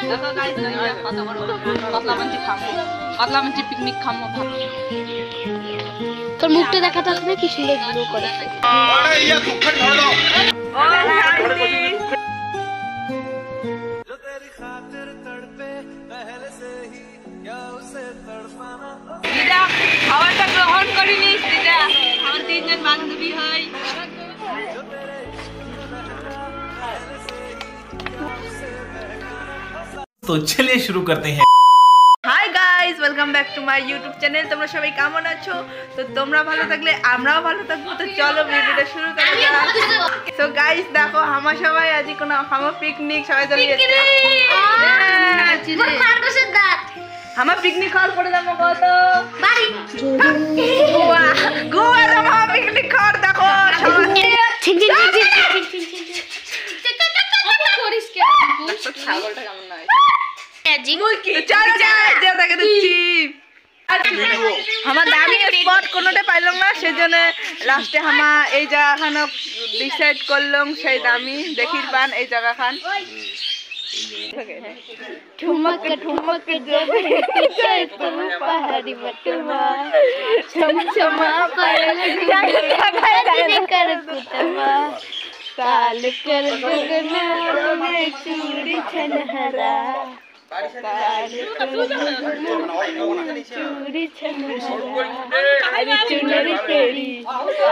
দেখো গাইস কত বড় পাতলা মাঞ্চি পিকনিক খামো। তোর মুখটা দেখাতে হবে কি সুন্দর গ্লো করে। अरे ये कुकर छोड़ दो। जो तेरी खातिर तड़पे पहले से ही क्या उसे तड़पाना। দিদা খাবারটা গ্রহণ করে নিস দিদা, আমার তিনজন বান্ধবী হয়। तो चलिए शुरू करते हैं। Hi guys, welcome back to my YouTube channel. তোমরা সবাই কেমন আছো? তো তোমরা ভালো থাকলে আমরাও ভালো থাকবো। তো চলো ভিডিওটা শুরু করা যাক। তো গাইস দেখো আমরা সবাই আজ কোনো হামা পিকনিক সবাই চলে যাচ্ছে। হামা পিকনিক খাওয়ার পরে যাবো কত বাড়ি গোয়া। গোয়া যাবো পিকনিক খাওয়ার। দেখো সবাই ছাগলটা কেমন নয়। আমার দামি স্পট কোনোটা পাইলাম না, সেজন্য লাস্টে হামা এই জায়গাখান ডিসাইড করলাম সেই দামি দেখির পান এই জায়গা খান। ঠুমক ঠুমক পাহাড়ি বটুয়া ছমছমা পাহাড়ি कर कुतवा काल कर गगना में चूड़ी छनहरा चूड़ी छनहरा अरे चुनरी तेरी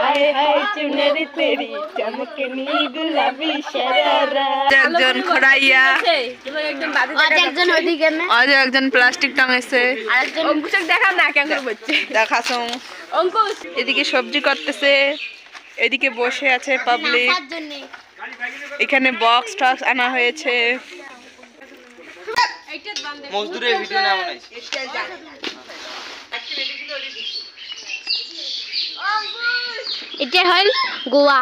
हाय हाय चुनरी तेरी चमकनी गुलाबी शरारा। একজন খড়াইয়া, একজন ওদিকে না, আজ একজন প্লাস্টিক টাঙাইছে, আরেকজন অঙ্কুশক দেখাম না কেন করছে দেখাছো। অঙ্কুশ এদিকে সবজি করতেছে, এদিকে বসে আছে পাবলিক। এখানে বক্স টক্স আনা হয়েছে। মজদুরের ভিডিও না বানাই। এটা হল গোয়া।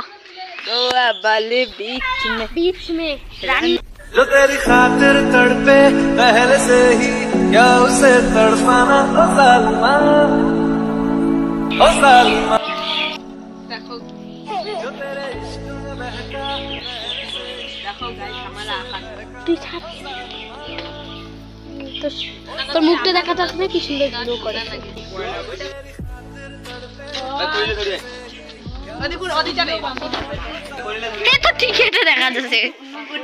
गोवा वाले बीच में जो तेरी खातिर तड़पे पहले से ही क्या उसे तड़पाना। ओ सालमा ओ सालमा देखो जो तेरे इश्क में बहका। देखो गाइस हमारा आकाश তুই ছাড়। তোর মুখটা দেখাতে হবে কি সুন্দর গ্লো করে। দেখুন অদিটা নেই তো ঠিক এটা দেখা যাচ্ছে।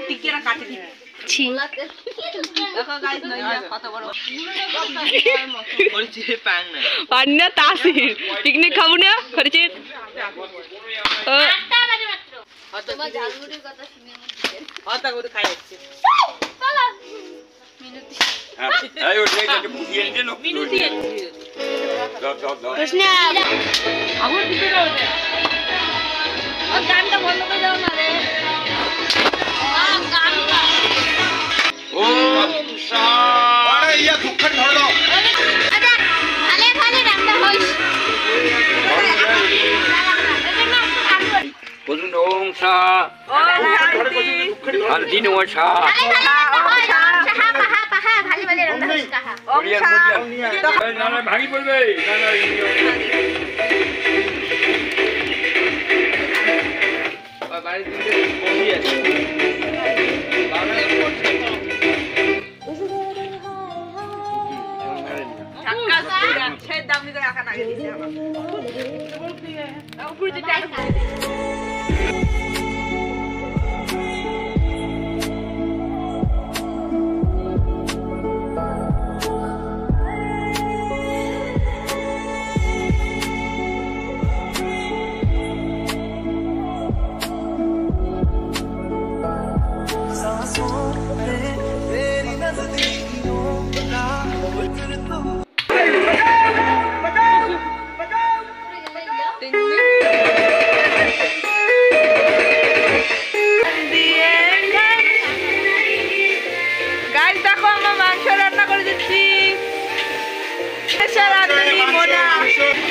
টিকেরা কাটে দিবে। ছি দেখো গাইস নইয়া কত বড় পরিচয় পাং না। পান্না তাসির পিকনিক খাবো না খরচে। তোমার ঝালমুড়ির কথা শুনে হাতা করে খাই যাচ্ছে। চলো মিনতি এই ওই যে বুঝিয়ে দিল মিনুতি কৃষ্ণ আগুন দিতে দাও না। ও গানটা বন্ধ করে দাও না রে। গানটা ओ अरे ये कुकर छोड़ दो। আচ্ছা ভালে ভালে রান্না হইছে। Bozun dong sa, ও শান্তি al dino sa. ভালে ভালে রান্না হইছে কাহা। ওম শান্তি। না না ভাগি পড়বে না না বাড়ি দিতে কমই আছে ধাক্কা দিরা সেই দাম নিতে রাখা না দিতে আমার উপরে যে ট্যাগ सांसों पे तेरी नजदीकियों का फिर तू গাইস দেখো আমরা মাংস রান্না করে দিচ্ছি। স্পেশাল রাঁধুনি মোনা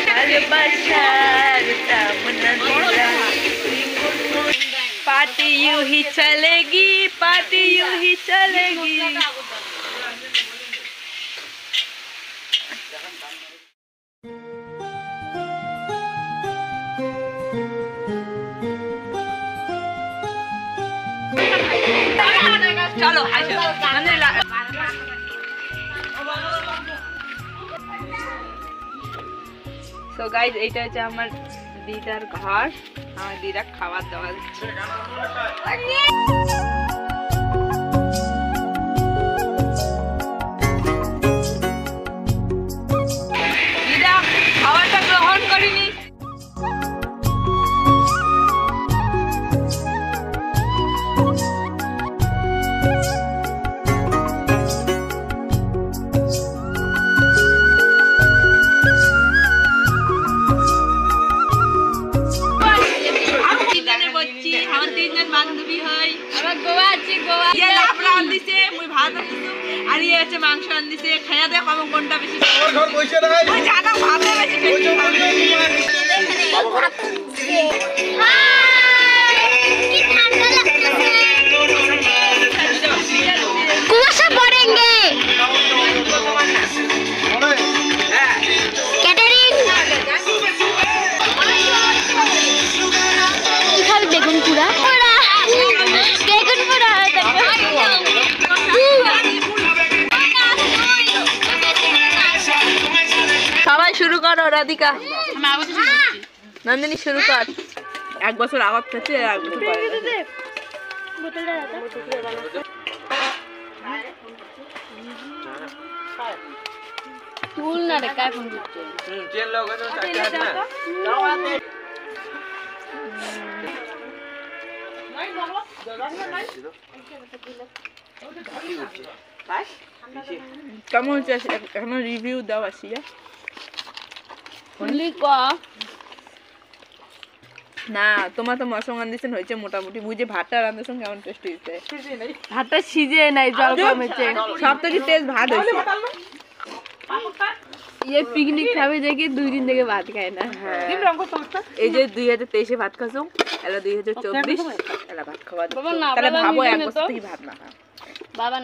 ভালোবাসার তামনা দিলা। पार्टी यूं ही चलेगी, पार्टी यूं ही चलेगी। চলো আসো নন্দিনী সো গাইজ এইটা হচ্ছে আমার দিদার ঘর আমার দিদা খাবার দাবার দিচ্ছে দিদা খাবারটা গ্রহণ করিনি আমার তিনজন বান্ধবী হয় আমার গোয়া আছে গোয়া ইয়ে লাবড়া আনদিছে মুই ভাত আনদিছে আর ইয়ে হচ্ছে মাংস আনদিছে খাইয়া দেখ আমার কোনটা বেশি ওই জানা ভাত বেশি কুয়াশা পড়েঙ্গে ক্যাটারিং কি খাবে বেগুন পুরা বেগুন পুরা সবাই শুরু করো রাধিকা নন্দিনী শুরু কর এক বছর আগত থেকে এক বছর পরে তুল না রে কাই ফোন করছে চেন লোক আছে চারটে হাত না কেমন হচ্ছে এখন রিভিউ দাও আসি না তোমার তো মশলা রান্ধিছেন হয়েছে মোটামুটি বুঝে ভাতটা রান্ধিছেন কেমন টেস্ট হয়েছে ভাতটা সিজে নাই জল কমেছে সব থেকে টেস্ট ভাত হয়েছে ये पिकनिक খাবে দেখি 2 দিন থেকে ভাত খায় না এই যে 2023 এ ভাত খাসো এলা 2024 এলা ভাত খাওয়া বাবা না তাহলে বাবা ভাবো এক নিবে না বছর তো। থেকে ভাত না খাও বাবা